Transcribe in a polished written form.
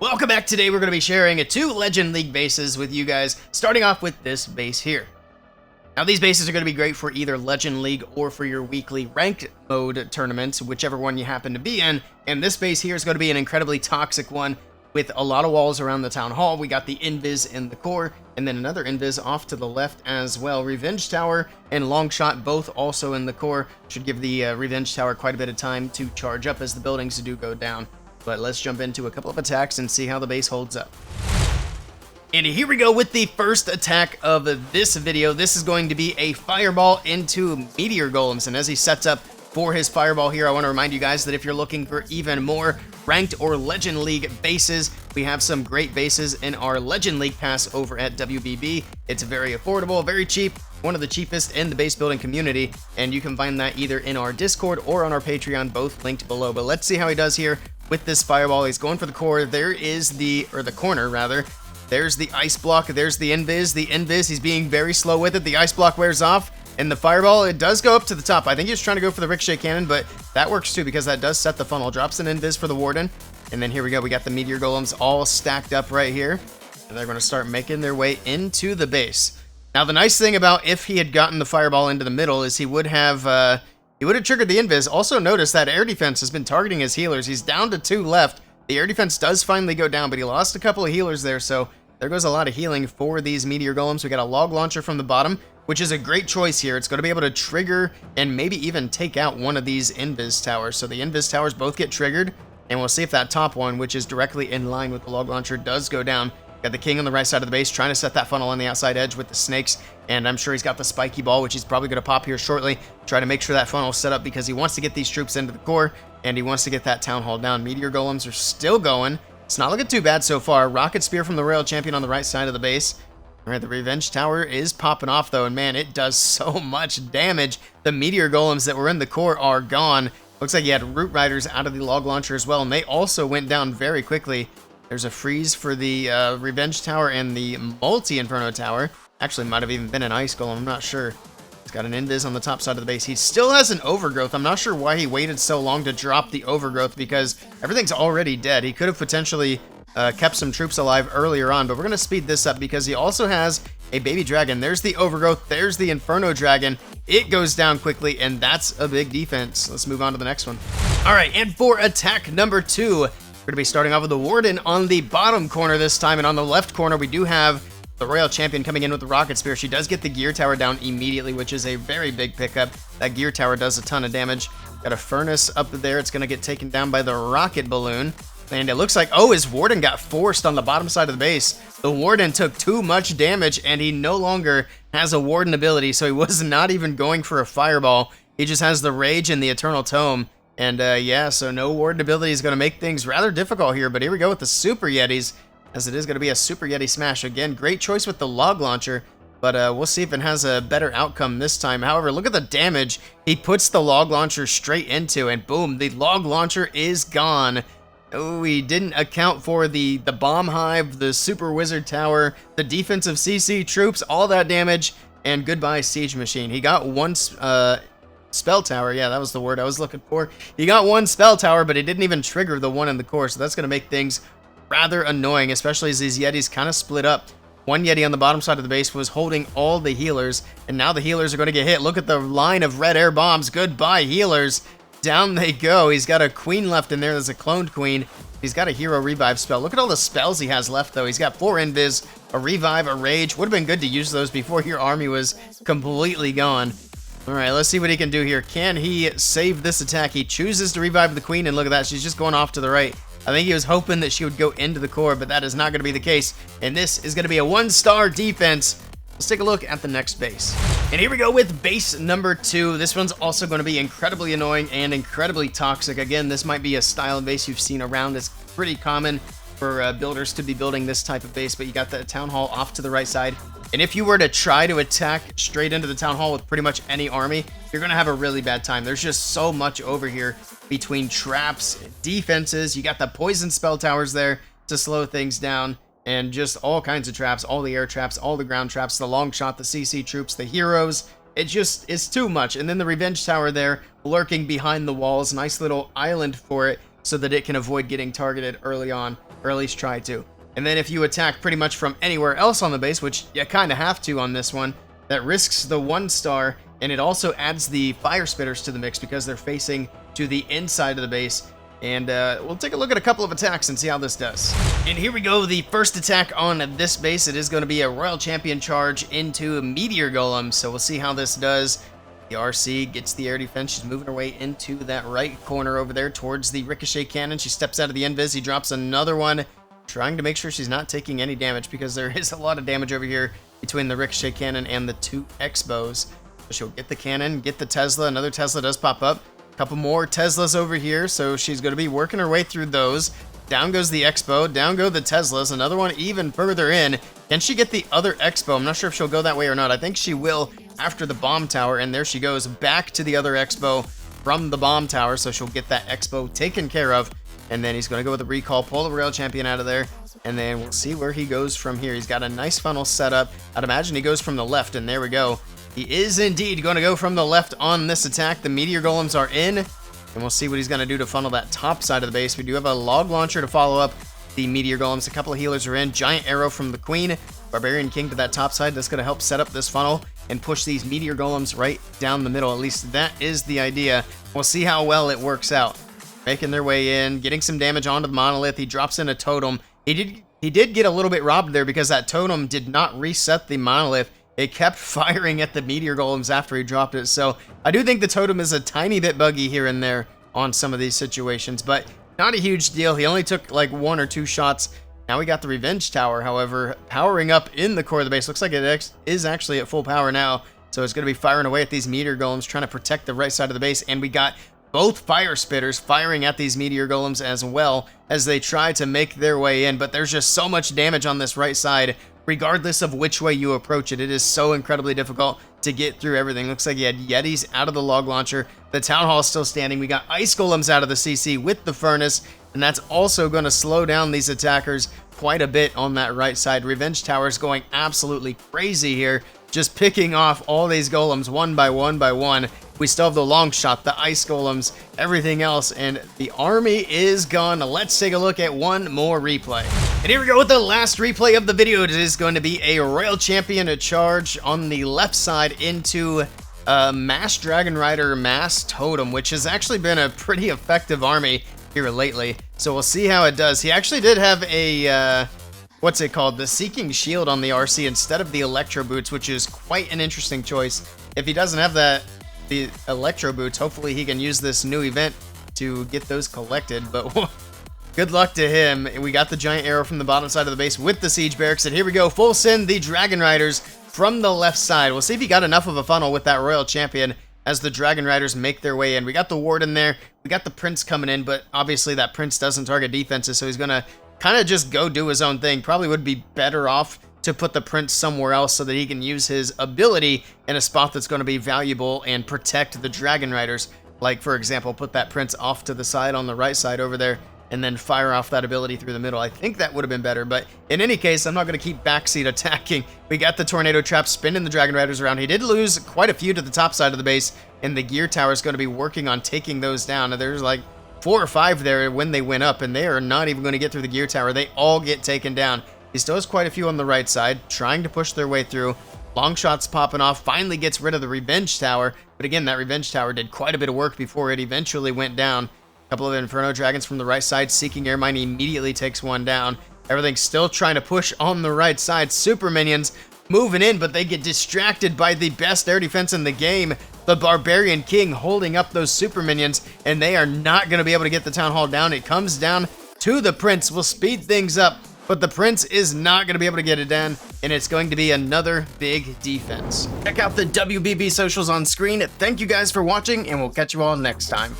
Welcome back. Today we're going to be sharing 2 Legend League bases with you guys, starting off with this base here. Now these bases are going to be great for either Legend League or for your weekly ranked mode tournaments, whichever one you happen to be in. And this base here is going to be an incredibly toxic one with a lot of walls around the town hall. We got the invis in the core, and then another invis off to the left as well. Revenge Tower and Long Shot both also in the core. Should give the Revenge Tower quite a bit of time to charge up as the buildings do go down. But let's jump into a couple of attacks and see how the base holds up. And here we go with the first attack of this video. This is going to be a fireball into meteor golems. And as he sets up for his fireball here, I want to remind you guys that if you're looking for even more ranked or Legend League bases, we have some great bases in our Legend League pass over at WBB. It's very affordable, very cheap, one of the cheapest in the base building community, and you can find that either in our Discord or on our Patreon, both linked below. But let's see how he does here with this fireball. He's going for the core. There is the corner rather. There's the ice block. There's the invis. The invis, he's being very slow with it. The ice block wears off. And the fireball, it does go up to the top. I think he's trying to go for the ricochet cannon, but that works too because that does set the funnel. Drops an invis for the warden. And then here we go. We got the meteor golems all stacked up right here. And they're going to start making their way into the base. Now, the nice thing about if he had gotten the fireball into the middle is he would have triggered the invis. Also notice that air defense has been targeting his healers. He's down to 2 left. The air defense does finally go down, but he lost a couple of healers there, so there goes a lot of healing for these meteor golems. We got a log launcher from the bottom, which is a great choice here. It's going to be able to trigger and maybe even take out one of these invis towers. So the invis towers both get triggered, and we'll see if that top one, which is directly in line with the log launcher, does go down. Got the king on the right side of the base trying to set that funnel on the outside edge with the snakes, and I'm sure he's got the spiky ball, which he's probably going to pop here shortly. Try to make sure that funnel is set up because he wants to get these troops into the core, and he wants to get that town hall down. Meteor golems are still going. It's not looking too bad so far. Rocket spear from the Royal Champion on the right side of the base. All right, the Revenge Tower is popping off though, and man, it does so much damage. The meteor golems that were in the core are gone. Looks like he had Root Riders out of the log launcher as well, and they also went down very quickly. There's a freeze for the Revenge Tower and the Multi-Inferno Tower. Actually, might have even been an Ice Golem, I'm not sure. He's got an invis on the top side of the base. He still has an Overgrowth. I'm not sure why he waited so long to drop the Overgrowth because everything's already dead. He could have potentially kept some troops alive earlier on, but we're going to speed this up because he also has a baby dragon. There's the Overgrowth. There's the Inferno Dragon. It goes down quickly, and that's a big defense. Let's move on to the next one. All right, and for attack number 2, we're going to be starting off with the Warden on the bottom corner this time, and on the left corner, we do have the Royal Champion coming in with the Rocket Spear. She does get the Gear Tower down immediately, which is a very big pickup. That Gear Tower does a ton of damage. Got a Furnace up there. It's going to get taken down by the Rocket Balloon. And it looks like, oh, his Warden got forced on the bottom side of the base. The Warden took too much damage, and he no longer has a Warden ability, so he was not even going for a Fireball. He just has the Rage and the Eternal Tome. And yeah, so no Warden ability is going to make things rather difficult here. But here we go with the Super Yetis, as it is going to be a Super Yeti smash. Again, great choice with the log launcher, but we'll see if it has a better outcome this time. However, look at the damage he puts the log launcher straight into, and boom, the log launcher is gone. Oh, he didn't account for the bomb hive, the super wizard tower, the defensive CC troops, all that damage, and goodbye siege machine. He got one spell tower. Yeah, that was the word I was looking for. He got one spell tower, but it didn't even trigger the one in the core, so that's going to make things rather annoying, especially as these Yetis kind of split up. One Yeti on the bottom side of the base was holding all the healers, and now the healers are going to get hit. Look at the line of red air bombs. Goodbye, healers. Down they go. He's got a queen left in there. There's a cloned queen. He's got a hero revive spell. Look at all the spells he has left, though. He's got 4 invis, a revive, a rage. Would have been good to use those before your army was completely gone. All right, let's see what he can do here. Can he save this attack? He chooses to revive the queen, and look at that. She's just going off to the right. I think he was hoping that she would go into the core, but that is not going to be the case. And this is going to be a 1-star defense. Let's take a look at the next base. And here we go with base number 2. This one's also going to be incredibly annoying and incredibly toxic. Again, this might be a style of base you've seen around. It's pretty common for builders to be building this type of base, but you got the town hall off to the right side. And if you were to try to attack straight into the town hall with pretty much any army, you're going to have a really bad time. There's just so much over here between traps, defenses. You got the poison spell towers there to slow things down, and just all kinds of traps, all the air traps, all the ground traps, the long shot, the CC troops, the heroes. It's too much. And then the Revenge Tower there lurking behind the walls. Nice little island for it so that it can avoid getting targeted early on. or at least try to. And then if you attack pretty much from anywhere else on the base, which you kind of have to on this one, that risks the 1-star, and it also adds the fire spitters to the mix because they're facing to the inside of the base. And we'll take a look at a couple of attacks and see how this does. And here we go, the first attack on this base. It is going to be a Royal Champion charge into Meteor Golem, so we'll see how this does. The RC gets the air defense. She's moving her way into that right corner over there towards the ricochet cannon. She steps out of the invis. He drops another one, trying to make sure she's not taking any damage because there is a lot of damage over here between the ricochet cannon and the 2 X-bows. So she'll get the cannon, get the Tesla. Another Tesla does pop up. Couple more Teslas over here, so she's going to be working her way through those. Down goes the X-bow, down go the Teslas, another one even further in. Can she get the other X-bow? I'm not sure if she'll go that way or not. I think she will after the bomb tower, and there she goes back to the other X-bow from the bomb tower, so she'll get that X-bow taken care of. And then he's going to go with the recall, pull the Royal Champion out of there, and then we'll see where he goes from here. He's got a nice funnel set up. I'd imagine he goes from the left, and there we go. He is indeed going to go from the left on this attack. The Meteor Golems are in, and we'll see what he's going to do to funnel that top side of the base. We do have a log launcher to follow up the Meteor Golems. A couple of healers are in. Giant arrow from the Queen. Barbarian King to that top side. That's going to help set up this funnel and push these Meteor Golems right down the middle. At least that is the idea. We'll see how well it works out. Making their way in, getting some damage onto the monolith. He drops in a totem. He did get a little bit robbed there because that totem did not reset the monolith. It kept firing at the Meteor Golems after he dropped it, so I do think the totem is a tiny bit buggy here and there on some of these situations, but not a huge deal. He only took like 1 or 2 shots. Now we got the Revenge Tower, however, powering up in the core of the base. Looks like it is actually at full power now, so it's going to be firing away at these Meteor Golems, trying to protect the right side of the base, and we got both fire spitters firing at these Meteor Golems as well as they try to make their way in, but there's just so much damage on this right side. Regardless of which way you approach it, it is so incredibly difficult to get through everything. Looks like he had Yetis out of the log launcher. The Town Hall is still standing. We got Ice Golems out of the CC with the Furnace, and that's also going to slow down these attackers quite a bit on that right side. Revenge Tower is going absolutely crazy here, just picking off all these golems one by one by one. We still have the long shot, the ice golems, everything else, and the army is gone. Let's take a look at one more replay. And here we go with the last replay of the video. It is going to be a Royal Champion charge on the left side into Mass Dragon Rider Mass Totem, which has actually been a pretty effective army here lately. So we'll see how it does. He actually did have a, what's it called? The Seeking Shield on the RC instead of the Electro Boots, which is quite an interesting choice. If he doesn't have the Electro Boots, hopefully he can use this new event to get those collected, but good luck to him. We got the Giant Arrow from the bottom side of the base with the Siege Barracks, and here we go, full send the Dragon Riders from the left side. We'll see if he got enough of a funnel with that Royal Champion as the Dragon Riders make their way in. We got the Ward in there, we got the Prince coming in, but obviously that Prince doesn't target defenses, so he's gonna kind of just go do his own thing. Probably would be better off to put the Prince somewhere else so that he can use his ability in a spot that's going to be valuable and protect the Dragon Riders. Like, for example, put that Prince off to the side on the right side over there and then fire off that ability through the middle. I think that would have been better, but in any case, I'm not going to keep backseat attacking. We got the Tornado Trap spinning the Dragon Riders around. He did lose quite a few to the top side of the base, and the Gear Tower is going to be working on taking those down. And there's like 4 or 5 there when they went up, and they are not even going to get through the Gear Tower. They all get taken down. He still has quite a few on the right side, trying to push their way through. Long shots popping off, finally gets rid of the Revenge Tower. But again, that Revenge Tower did quite a bit of work before it eventually went down. A couple of Inferno Dragons from the right side, Seeking Air Mine immediately takes one down. Everything's still trying to push on the right side. Super Minions moving in, but they get distracted by the best air defense in the game. The Barbarian King holding up those Super Minions, and they are not going to be able to get the Town Hall down. It comes down to the Prince. We'll speed things up, but the Prince is not going to be able to get it done, and it's going to be another big defense. Check out the WBB socials on screen. Thank you guys for watching, and we'll catch you all next time.